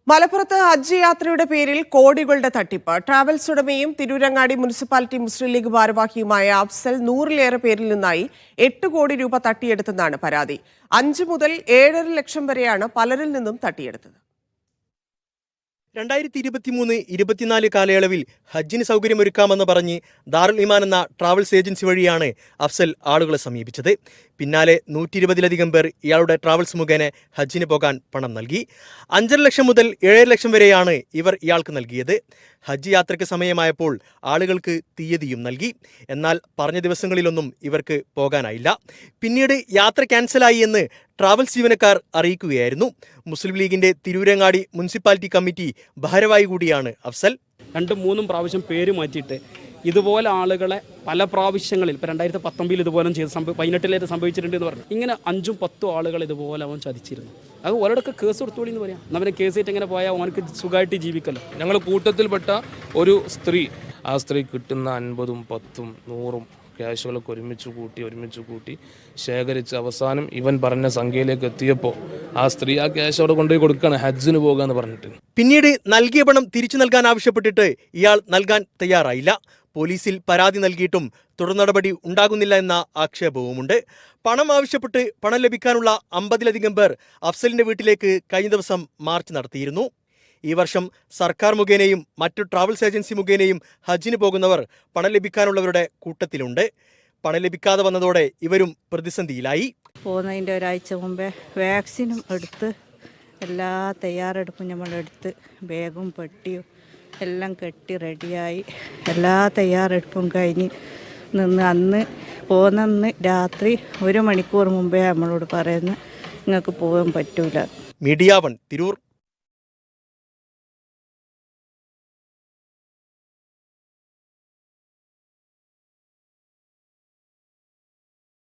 മലപ്പുറത്ത് ഹജ്ജ് യാത്രയുടെ പേരിൽ കോടികളുടെ തട്ടിപ്പ്. ട്രാവൽസ് ഉടമയും തിരൂരങ്ങാടി മുനിസിപ്പാലിറ്റി മുസ്ലിം ലീഗ് ഭാരവാഹിയുമായ അഫ്സൽ 100-ലേറെ പേരിൽ നിന്നായി 8 കോടി രൂപ തട്ടിയെടുത്തെന്നാണ് പരാതി. 5 മുതൽ 7.5 ലക്ഷം വരെയാണ് പലരിൽ നിന്നും തട്ടിയെടുത്തത്. 2023-24 കാലയളവിൽ ഹജ്ജിന് സൗകര്യമൊരുക്കാമെന്ന് പറഞ്ഞ് ദാറുൽ ഇമാൻ എന്ന ട്രാവൽസ് ഏജൻസി വഴിയാണ് അഫ്സൽ ആളുകളെ സമീപിച്ചത്. പിന്നാലെ 120-ലധികം പേർ ഇയാളുടെ ട്രാവൽസ് മുഖേന ഹജ്ജിന് പോകാൻ പണം നൽകി. 5.5 ലക്ഷം മുതൽ 7 ലക്ഷം വരെയാണ് ഇവർ ഇയാൾക്ക് നൽകിയത്. ഹജ്ജ് യാത്രയ്ക്ക് സമയമായപ്പോൾ ആളുകൾക്ക് തീയതിയും നൽകി. എന്നാൽ പറഞ്ഞ ദിവസങ്ങളിലൊന്നും ഇവർക്ക് പോകാനായില്ല. പിന്നീട് യാത്ര ക്യാൻസലായി എന്ന് ട്രാവൽസ് ജീവനക്കാർ അറിയിക്കുകയായിരുന്നു. മുസ്ലിം ലീഗിന്റെ തിരൂരങ്ങാടി മുനിസിപ്പാലിറ്റി കമ്മിറ്റി ഭാരവാഹി കൂടിയാണ് അഫ്സൽ. 2-3 പ്രാവശ്യം പേര് മാറ്റിയിട്ട് ഇതുപോലെ ആളുകളെ പല പ്രാവശ്യങ്ങളിൽ ഇപ്പോൾ 2019 ഇതുപോലെ ചെയ്ത് 18 സംഭവിച്ചിട്ടുണ്ട് എന്ന് പറഞ്ഞു. ഇങ്ങനെ 5-10 ആളുകൾ ഇതുപോലെ അവൻ ചതിച്ചിരുന്നു. അത് ഓരോടൊക്കെ കേസ് കൊടുത്തോളി എന്ന് പറയാം. അവനെ കേസായിട്ട് എങ്ങനെ പോയാൽ അവനക്ക് സുഖമായിട്ട് ജീവിക്കല്ലോ. ഞങ്ങൾ കൂട്ടത്തിൽപ്പെട്ട ഒരു സ്ത്രീ, ആ സ്ത്രീ കിട്ടുന്ന 50ഉം 10ഉം 100ഉം ക്യാഷുകളൊക്കെ ഒരുമിച്ച് കൂട്ടി ശേഖരിച്ച് അവസാനം ഇവൻ പറഞ്ഞ സംഖ്യയിലേക്ക് എത്തിയപ്പോൾ ആ സ്ത്രീ ആ ക്യാഷ് അവിടെ കൊണ്ടുപോയി കൊടുക്കുകയാണ് ഹജ്ജിന് പോകാന്ന് പറഞ്ഞിട്ട്. പിന്നീട് നൽകിയ പണം തിരിച്ചു നൽകാൻ ആവശ്യപ്പെട്ടിട്ട് ഇയാൾ നൽകാൻ തയ്യാറായില്ല. പോലീസിൽ പരാതി നൽകിയിട്ടും തുടർ നടപടി ഉണ്ടാകുന്നില്ല എന്ന ആക്ഷേപവുമുണ്ട്. പണം ആവശ്യപ്പെട്ട് പണം ലഭിക്കാനുള്ള 50-ലധികം പേർ അഫ്സലിന്റെ വീട്ടിലേക്ക് കഴിഞ്ഞ ദിവസം മാർച്ച് നടത്തിയിരുന്നു. ഈ വർഷം സർക്കാർ മുഖേനയും മറ്റു ട്രാവൽസ് ഏജൻസി മുഖേനയും ഹജ്ജിന് പോകുന്നവർ പണം ലഭിക്കാനുള്ളവരുടെ കൂട്ടത്തിലുണ്ട്. പണം ലഭിക്കാതെ വന്നതോടെ ഇവരും പ്രതിസന്ധിയിലായി. പോകുന്നതിൻ്റെ ഒരാഴ്ച മുമ്പേ വാക്സിനും എടുത്ത് എല്ലാ തയ്യാറെടുപ്പും നമ്മളെടുത്ത് ബാഗും പെട്ടിയും എല്ലാം കെട്ടി റെഡിയായി എല്ലാ തയ്യാറെടുപ്പും കഴിഞ്ഞ് നിന്ന് അന്ന് പോകുന്ന രാത്രി 1 മണിക്കൂർ മുമ്പേ നമ്മളോട് പറയുന്നു നിങ്ങൾക്ക് പോകാൻ പറ്റൂല. മീഡിയ 1 തിരൂർ.